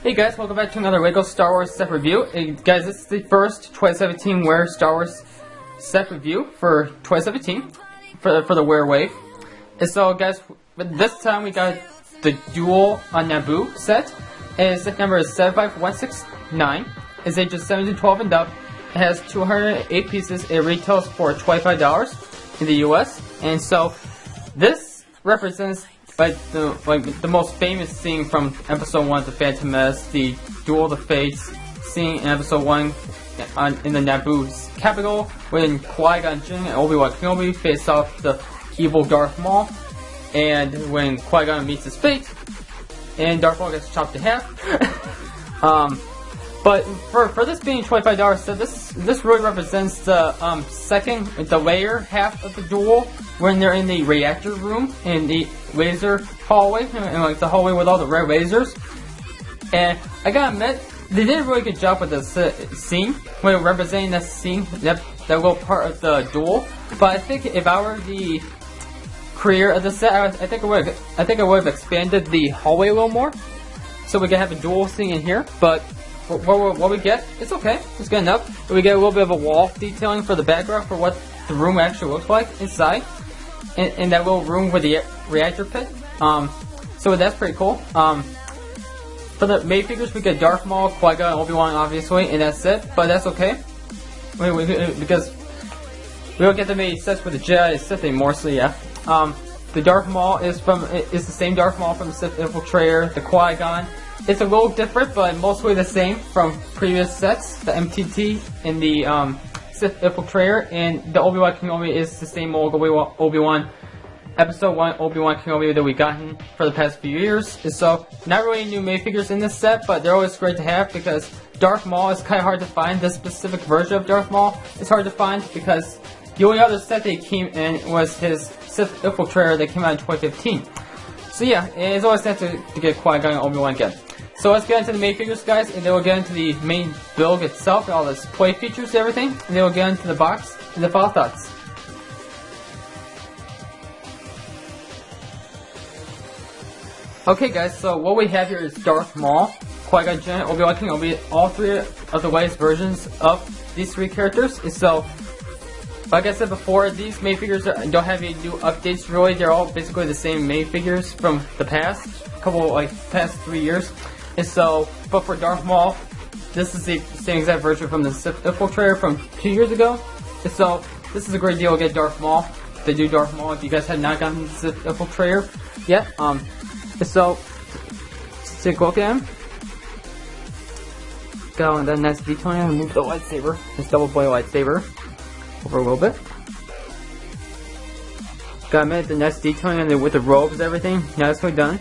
Hey guys, welcome back to another LEGO Star Wars set review. Hey guys, this is the first 2017 Wear Star Wars set review for 2017 for the Wear Wave. And so guys, this time we got the Duel on Naboo set. And set number is 75169. It's ages 7 to 12 and up. It has 208 pieces. It retails for $25 in the US. And so this represents the most famous scene from Episode 1 of the Phantom Menace, the Duel of the Fates scene in Episode 1 in the Naboo's capital, when Qui-Gon Jinn and Obi-Wan Kenobi face off the evil Darth Maul, and when Qui-Gon meets his fate, and Darth Maul gets chopped in half. But for this being $25, so this really represents the the layer half of the duel, when they're in the reactor room in the laser hallway, and like the hallway with all the red lasers. And I gotta admit, they did a really good job with this scene, when representing that scene, that little part of the duel. But I think if I were the creator of the set, I think I would have expanded the hallway a little more, so we could have a duel scene in here. But what we get, it's okay. It's good enough. We get a little bit of a wall detailing for the background for what the room actually looks like inside, in that little room with the reactor pit. So that's pretty cool. For the minifigures, we get Darth Maul, Qui-Gon, and Obi-Wan, obviously, and that's it. But that's okay, because we don't get the many sets with the Jedi and Sith anymore. So yeah. The Darth Maul is the same Darth Maul from the Sith Infiltrator. The Qui-Gon, it's a little different, but mostly the same from previous sets. The MTT and the Sith Infiltrator, and the Obi-Wan Kenobi is the same old Obi-Wan Episode 1 Obi-Wan Kenobi that we gotten for the past few years. And so, not really new minifigures in this set, but they're always great to have, because Darth Maul is kind of hard to find. This specific version of Darth Maul is hard to find, because the only other set that he came in was his Sith Infiltrator that came out in 2015. So yeah, it's always nice to get Qui-Gon and Obi-Wan again. So let's get into the minifigures, guys, and then we'll get into the main build itself and all the play features and everything, and then we'll get into the box and the final thoughts. Okay guys, so what we have here is Darth Maul, Qui-Gon Jinn, Obi-Wan Kenobi, all three of the latest versions of these three characters. And so, like I said before, these minifigures don't have any new updates really. They're all basically the same minifigures from the past past 3 years. And so, but for Darth Maul, this is the same exact version from the Sith Infiltrator from 2 years ago. And so, this is a great deal to get Darth Maul, the new Darth Maul, if you guys have not gotten the Sith Infiltrator yet. So, let's take a look at him. Got on that nice detailing and move the lightsaber, this double blade lightsaber, over a little bit. Got him at the nice detailing and with the robes and everything, nicely done.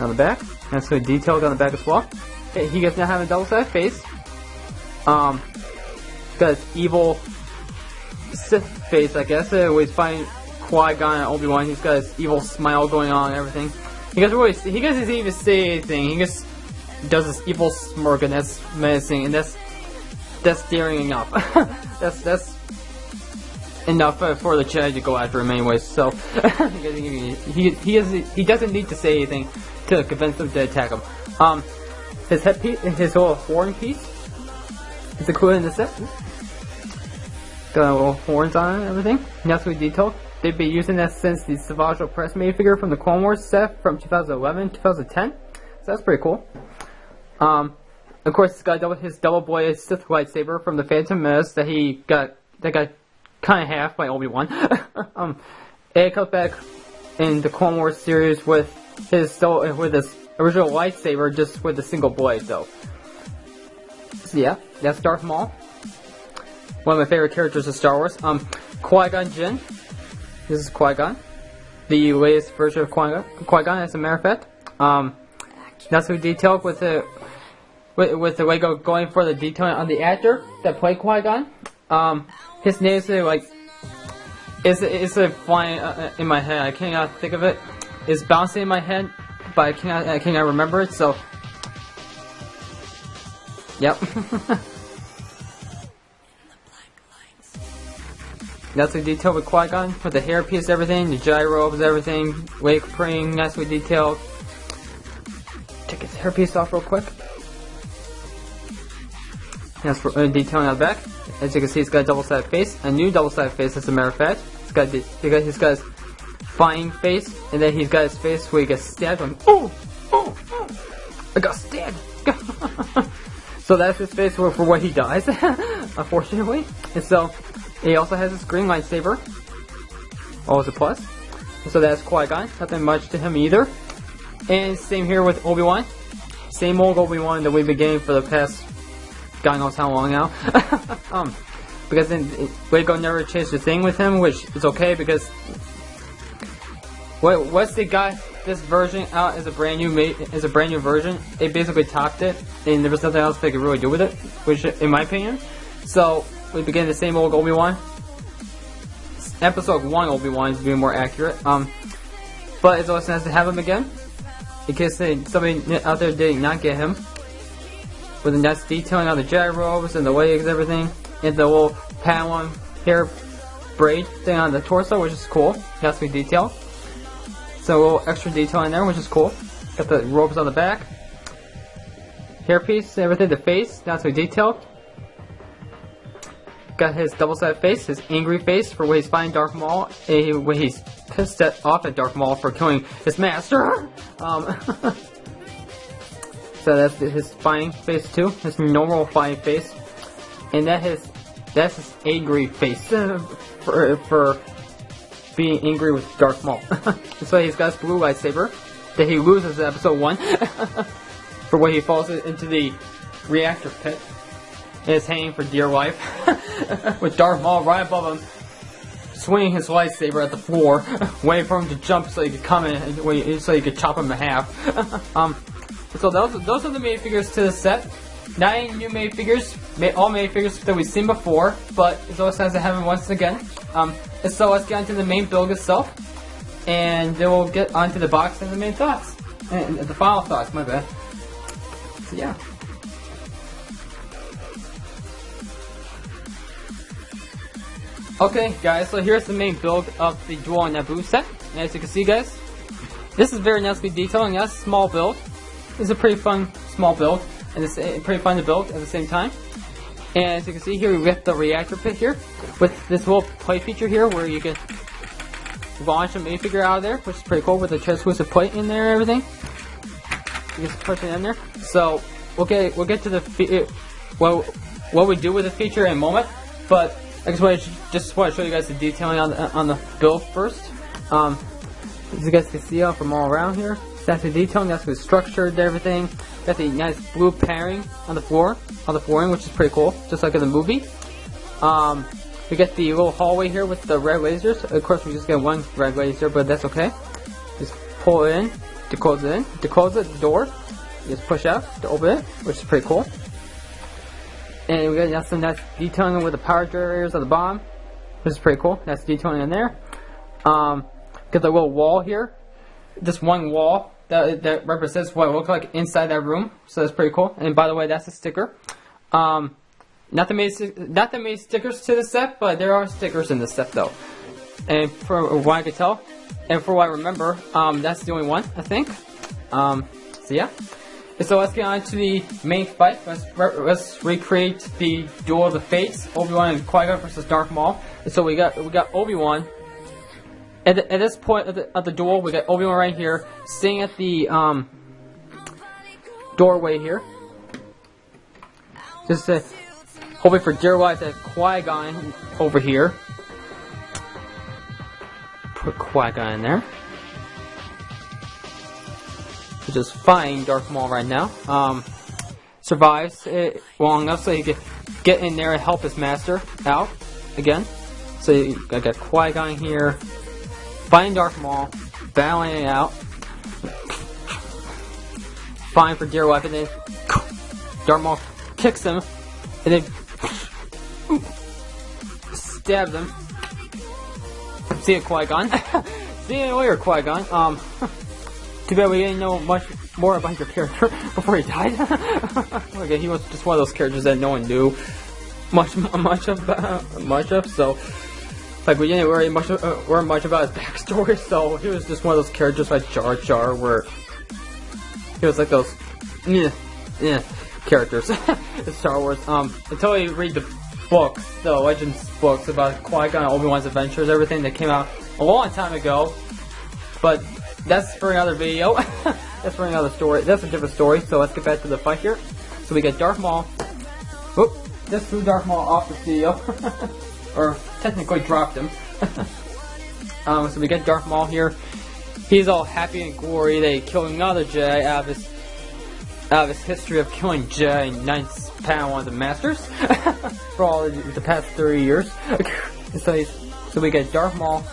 On the back, nicely detailed on the back as well. Okay, he does not have a double-sided face. Got his evil Sith face, I guess. We find Qui-Gon and Obi-Wan. He's got his evil smile going on and everything. He doesn't even say anything. He just does this evil smirk, and that's menacing, and that's daring enough. that's enough for the Jedi to go after him anyways. So he doesn't need to say anything to convince them to attack him. His headpiece, his little horn piece, is included in the set. Got little horns on it and everything. Nicely detailed. They've been using that since the Savage Opress minifigure from the Clone Wars set from 2011, 2010. So that's pretty cool. Of course, he's got his double-bladed Sith lightsaber from the Phantom Menace that got kind of half by Obi-Wan. It comes back in the Clone Wars series with his original lightsaber, just with a single blade, though. So yeah, that's Darth Maul. One of my favorite characters of Star Wars. Qui-Gon Jinn. This is Qui-Gon, the latest version of Qui-Gon, as a matter of fact. Not so detailed with the LEGO going for the detailing on the actor that played Qui-Gon. His name is flying in my head. I cannot think of it. It's bouncing in my head, but I cannot remember it. So, yep. Nicely detailed with Qui-Gon, with the hairpiece, everything, the Jedi robes, everything, wake praying, nicely detailed. take his hairpiece off real quick. That's for detailing on the back. As you can see, he's got a double-sided face, a new double-sided face, as a matter of fact. He's got his fine face, and then he's got his face where he gets stabbed. Oh! I got stabbed! So that's his face for when he dies, unfortunately. And so, he also has his green lightsaber. Always a plus. And so that's Qui-Gon. Nothing much to him either. And same here with Obi-Wan. Same old Obi-Wan that we've been getting for the past God knows how long now. Because then Qui-Gon never changed the thing with him, which is okay because once they got this version out as a brand new version, they basically topped it, and there was nothing else they could really do with it, which, in my opinion. So we begin the same old Obi-Wan. Episode 1 Obi-Wan is being more accurate. But it's always nice to have him again, in case somebody out there did not get him. With the nice detailing on the Jedi robes and the legs and everything, and the little Padawan hair braid thing on the torso, which is cool. Has to be detailed. So a little extra detail in there, which is cool. Got the robes on the back, hairpiece, everything. The face, has to be detailed. Got his double-sided face, his angry face for when he's fighting Darth Maul, when he's pissed off at Darth Maul for killing his master. So that's his fighting face too, his normal fighting face, and that's his angry face for being angry with Darth Maul. So he's got his blue lightsaber that he loses in episode 1 for when he falls into the reactor pit and is hanging for dear life with Darth Maul right above him, swinging his lightsaber at the floor, waiting for him to jump so he could come in, so he could chop him in half. So those are the minifigures to the set. 9 new minifigures, all minifigures that we've seen before, but it's always nice to have them once again. And so let's get onto the main build itself, and then we'll get onto the box and the main thoughts, and the final thoughts. My bad. So yeah. Okay, guys. So here's the main build of the Duel and Naboo set. And as you can see, guys, this is very nicely detailed. And yes, small build. It's a pretty fun small build, and it's pretty fun to build at the same time. And as you can see here, we get the reactor pit here with this little plate feature here where you can launch a minifigure out of there, which is pretty cool with the translucent plate in there and everything. You just push it in there. So we'll get to the what we do with the feature in a moment, but I just want to show you guys the detailing on the build first. As you guys can see from all around here. That's the detailing, that's the structure and everything. Got the nice blue padding on the flooring, which is pretty cool, just like in the movie. We get the little hallway here with the red lasers. Of course, we just get one red laser, but that's okay. Just pull it in to close it in. To close it, the door, you just push out to open it, which is pretty cool. And we got some nice detailing with the power generators on the bottom, which is pretty cool. That's detailing in there. Got the little wall here, just one wall that represents what it looks like inside that room, so that's pretty cool. And by the way, that's a sticker. Not the main stickers to the set, but there are stickers in the set though. And for what I could tell, and for what I remember, that's the only one, I think. So yeah. And so let's get on to the main fight. Let's recreate the Duel of the Fates, Obi-Wan and Qui-Gon versus Darth Maul. And so we got Obi-Wan. At this point of the duel, we got Obi-Wan right here, sitting at the doorway here. Just hoping for dear life that Qui-Gon over here. Put Qui-Gon in there. Which is fighting Darth Maul right now. Survives it long enough so he can get in there and help his master out again. So I got Qui-Gon here. Fighting Darth Maul, battling it out, fighting for dear life, and then Darth Maul kicks him, and then stabs him. See ya, Qui-Gon. See you later, Qui-Gon. Too bad we didn't know much more about your character before he died. Okay, he was just one of those characters that no one knew much of, so. Like, we didn't worry much about his backstory, so he was just one of those characters like Jar Jar, where he was like those characters in Star Wars. Until you read the books, the Legends books about Qui-Gon and Obi-Wan's adventures, everything that came out a long time ago. But that's for another video. That's for another story. That's a different story. So let's get back to the fight here. So we get Darth Maul. Whoop! Just threw Darth Maul off the CEO, or technically dropped him. So we get Darth Maul here. He's all happy and glory that he killed another Jedi out of his history of killing Jedi in 9th Padawan of the Masters for all the past 30 years. So we get Darth Maul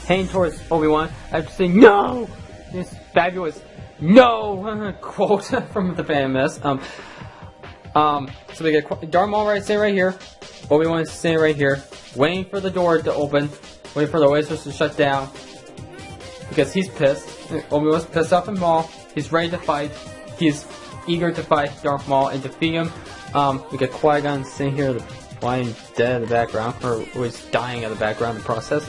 heading towards Obi-Wan after saying no. This fabulous no quote from the Phantom Menace. So we get Darth Maul standing right here. Obi-Wan is standing right here, waiting for the door to open, waiting for the lasers to shut down. Because he's pissed. Obi-Wan's pissed off at Maul. He's ready to fight. He's eager to fight Darth Maul and defeat him. We get Qui-Gon sitting here, lying dead in the background, or was dying in the background in the process.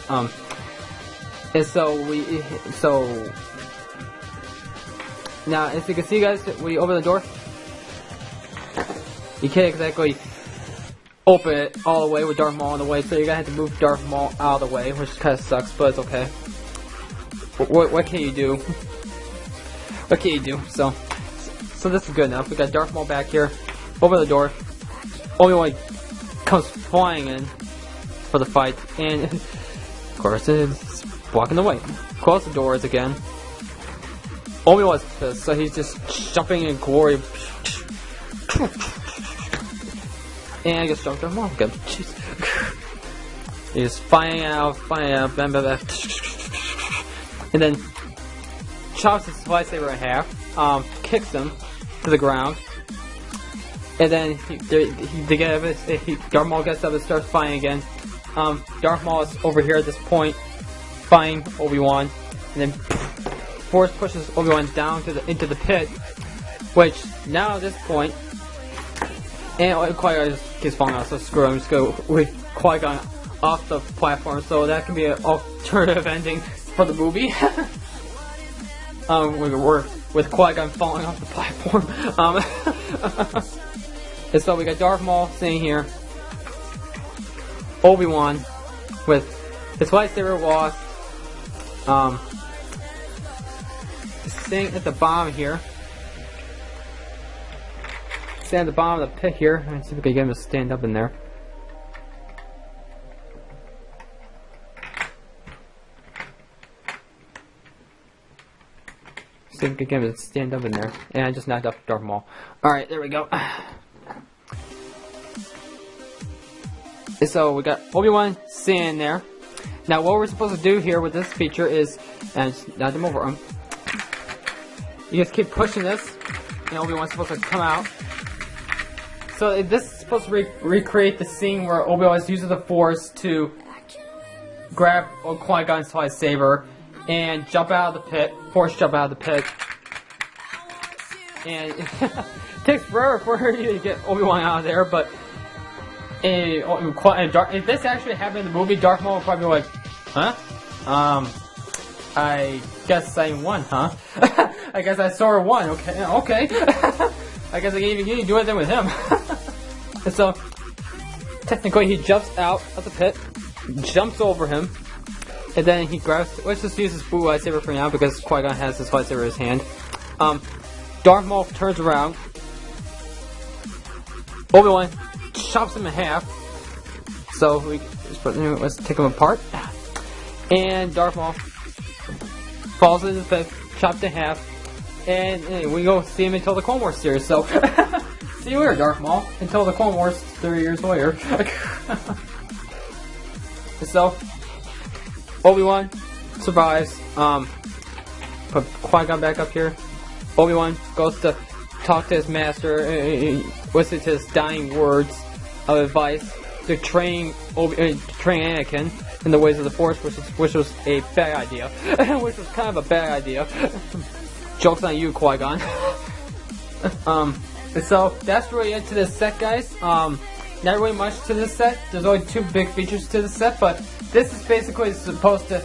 And so now, as you can see, guys, we open the door. You can't exactly open it all the way with Darth Maul in the way, so you're gonna have to move Darth Maul out of the way, which kind of sucks, but it's okay. What can you do? What can you do? So this is good enough. We got Darth Maul back here. Open the door. Obi-Wan comes flying in for the fight, and of course it's blocking the way. Close the doors again. Obi-Wan's pissed, so he's just jumping in glory. And I guess jumped Darth Maul again. Jeez. He's fighting out, bam, bam, bam. And then chops his lightsaber in half, kicks him to the ground, and then Darth Maul gets up and starts fighting again. Darth Maul is over here at this point, fighting Obi-Wan, and then Force pushes Obi-Wan down into the pit, which now at this point, and Qui-Gon just keeps falling out, so screw him. Just go with Qui-Gon off the platform, so that can be an alternative ending for the movie. With Qui-Gon falling off the platform. And so we got Darth Maul sitting here. Obi-Wan with his lightsaber lost. Sitting at the bottom here. Sitting at the bottom of the pit here. Let's see if we can get him to stand up in there. See if we can get him to stand up in there. And I just knocked off Darth Maul. Alright, there we go. So we got Obi-Wan sitting there. Now what we're supposed to do here with this feature is, and just knock him over him. You just keep pushing this, and Obi-Wan's supposed to come out. So this is supposed to recreate the scene where Obi-Wan uses the Force to grab Qui-Gon's lightsaber and jump out of the pit, Force jump out of the pit. And it takes forever for you to get Obi-Wan out of there, but if this actually happened in the movie, Darth Maul would probably be like, huh? I guess I won, huh? I guess I saw her won, okay. I guess I can't even do anything with him. And so, technically he jumps out of the pit, jumps over him, and then he grabs, let's just use his blue lightsaber for now because Qui-Gon has his lightsaber in his hand. Darth Maul turns around, Obi-Wan chops him in half, so let's take him apart, and Darth Maul falls into the pit, chopped in half, and we go see him until the Clone Wars series, so see you later, Darth Maul, until the Clone Wars 30 years later. So, Obi-Wan survives, put Qui-Gon back up here. Obi-Wan goes to talk to his master, listen to his dying words of advice to train Anakin in the ways of the Force, which was a bad idea. Which was kind of a bad idea. Joke's on you, Qui-Gon. So that's really it to this set, guys. Not really much to this set. There's only two big features to the set, but this is basically supposed to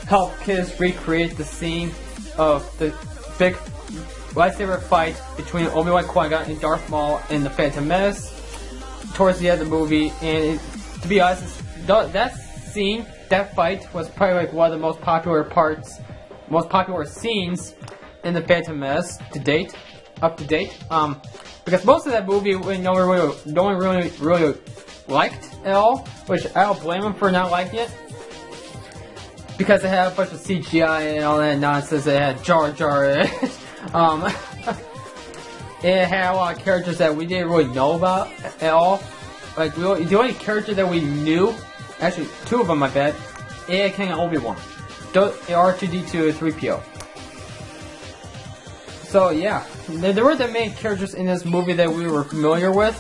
help kids recreate the scene of the big lightsaber fight between Obi-Wan, Qui-Gon, and Darth Maul in the Phantom Menace towards the end of the movie. And to be honest, that scene, that fight, was probably like one of the most popular scenes in the Phantom Menace up to date. Because most of that movie, no one really liked at all, which I don't blame them for not liking it. Because it had a bunch of CGI and all that nonsense. It had Jar Jar. It had a lot of characters that we didn't really know about at all. Like, the only character that we knew, actually, two of them, I bet, Anakin and Obi-Wan. R2-D2 and 3PO. So, yeah. There were the main characters in this movie that we were familiar with.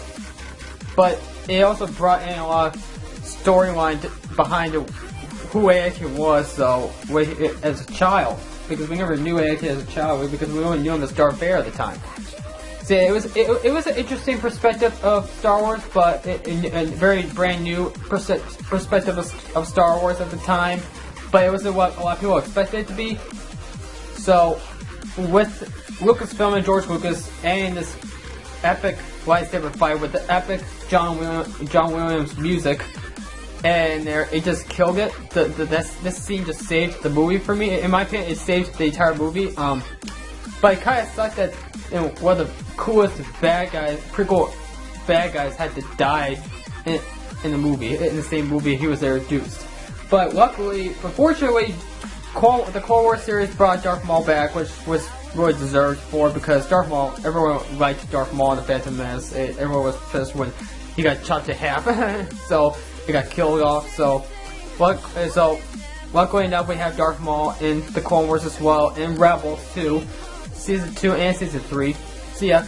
But it also brought in a lot of storyline behind who Anakin was, though, as a child. Because we never knew Anakin as a child, because we only knew him as Darth Vader at the time. So it was an interesting perspective of Star Wars, but a very brand new perspective of Star Wars at the time. But it wasn't what a lot of people expected it to be. So, with Lucasfilm and George Lucas and this epic lightsaber fight with the epic John Williams music, and it just killed it. This scene just saved the movie for me. In my opinion, it saved the entire movie. But it kind of sucked that one of the coolest prequel bad guys had to die in the movie, in the same movie he was introduced. But unfortunately, the Clone Wars series brought Darth Maul back, which was really deserved because Darth Maul, everyone liked Darth Maul in the Phantom Menace. Everyone was pissed when he got chopped in half, so he got killed off. So luckily enough, we have Darth Maul in the Clone Wars as well, in Rebels too, Season 2 and Season 3. So yeah,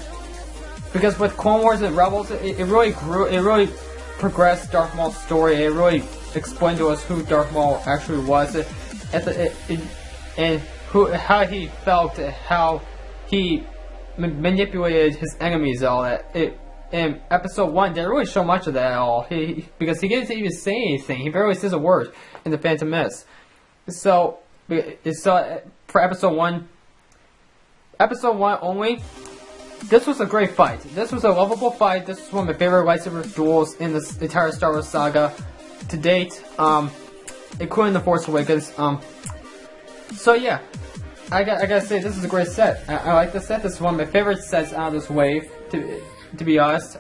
because with Clone Wars and Rebels, it really grew, it really progressed Darth Maul's story. It really explained to us who Darth Maul actually was, and how he felt, how he manipulated his enemies, and all that. In Episode 1, they didn't really show much of that at all. Because he didn't even say anything. He barely says a word in the Phantom Menace. So for Episode 1 only, this was a great fight. This was a lovable fight. This was one of my favorite lightsaber duels in this entire Star Wars saga to date, including The Force Awakens. So yeah, I gotta say, this is a great set. I like this set. This is one of my favorite sets out of this wave, to be honest,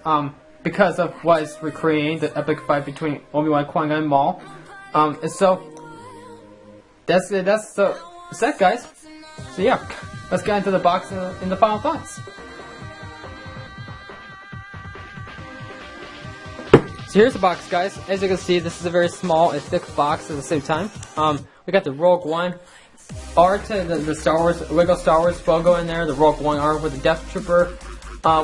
because of what is recreating the epic fight between Obi-Wan, Qui-Gon, and Maul. And so that's the set, guys. So yeah, let's get into the box and the final thoughts. So here's the box, guys. As you can see, this is a very small and thick box at the same time. We got the Rogue One art, the Star Wars, Lego Star Wars logo in there, the Rogue One art with the Death Trooper.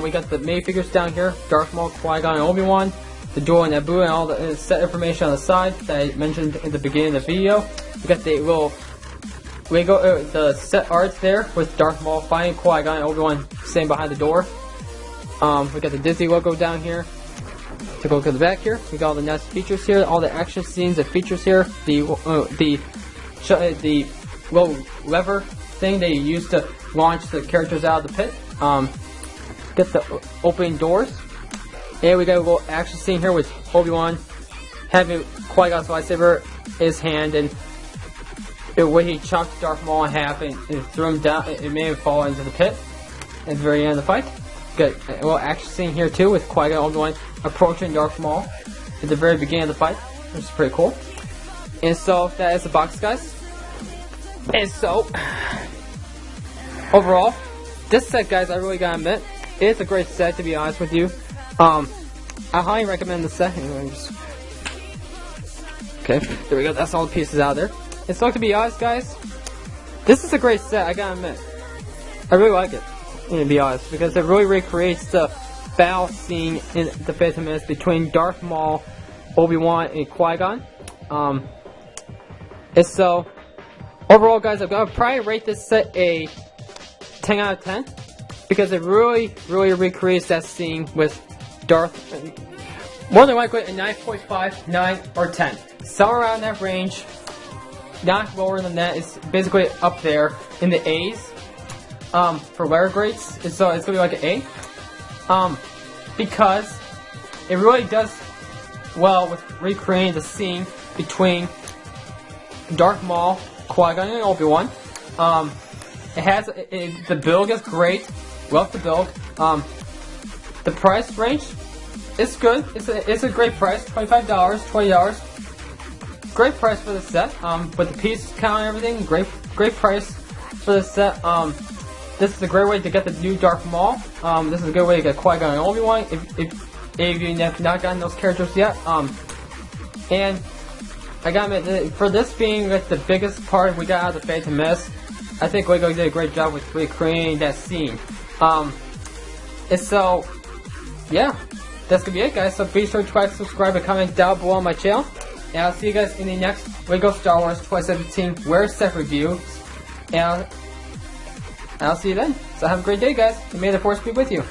We got the minifigures down here, Darth Maul, Qui-Gon, and Obi-Wan, the Duel and Naboo, and all the set information on the side that I mentioned in the beginning of the video. We got the little Lego, the set art there with Darth Maul fighting Qui-Gon and Obi-Wan staying behind the door. We got the Disney logo down here. Take a look at the back here. We got all the nice features here, all the action scenes and features here. The little lever thing they use to launch the characters out of the pit. Get the opening doors. And we got a little action scene here with Obi-Wan having Qui-Gon's lightsaber in his hand, and when he chopped Darth Maul in half and threw him down, it made him fall into the pit at the very end of the fight. Got a little action scene here too with Qui-Gon and Obi-Wan approaching Darth Maul at the very beginning of the fight, which is pretty cool. And so that is the box, guys. And so overall, this set, guys, I really gotta admit, it's a great set, to be honest with you. I highly recommend the set. Okay, there we go. That's all the pieces out there. And so, to be honest, guys, this is a great set. I gotta admit, I really like it. To be honest, because it really recreates the battle scene in the Phantom Menace between Darth Maul, Obi-Wan, and Qui-Gon. And so, overall, guys, I'm gonna probably rate this set a 10 out of 10 because it really recreates that scene with Darth. More than likely a 9.5, 9, or 10. Somewhere around that range. Not lower than that. It's basically up there in the A's. for letter grades, so it's gonna be like an A. Because it really does well with recreating the scene between Darth Maul, Qui-Gon, and Obi-Wan. It has the build is great. Love the build. The price range is good. It's a great price. $25, $20. Great price for the set. With the piece count and everything, great price for the set. This is a great way to get the new Darth Maul. This is a good way to get Qui-Gon and Obi-Wan if you have not gotten those characters yet. And I gotta admit, for this being like the biggest part we got out of the Phantom Menace, I think Lego did a great job with recreating that scene. And so, yeah, that's gonna be it, guys. So be sure to try to subscribe and comment down below on my channel. And I'll see you guys in the next Lego Star Wars 2017 Where Set review. And I'll see you then. So have a great day, guys. And may the Force be with you.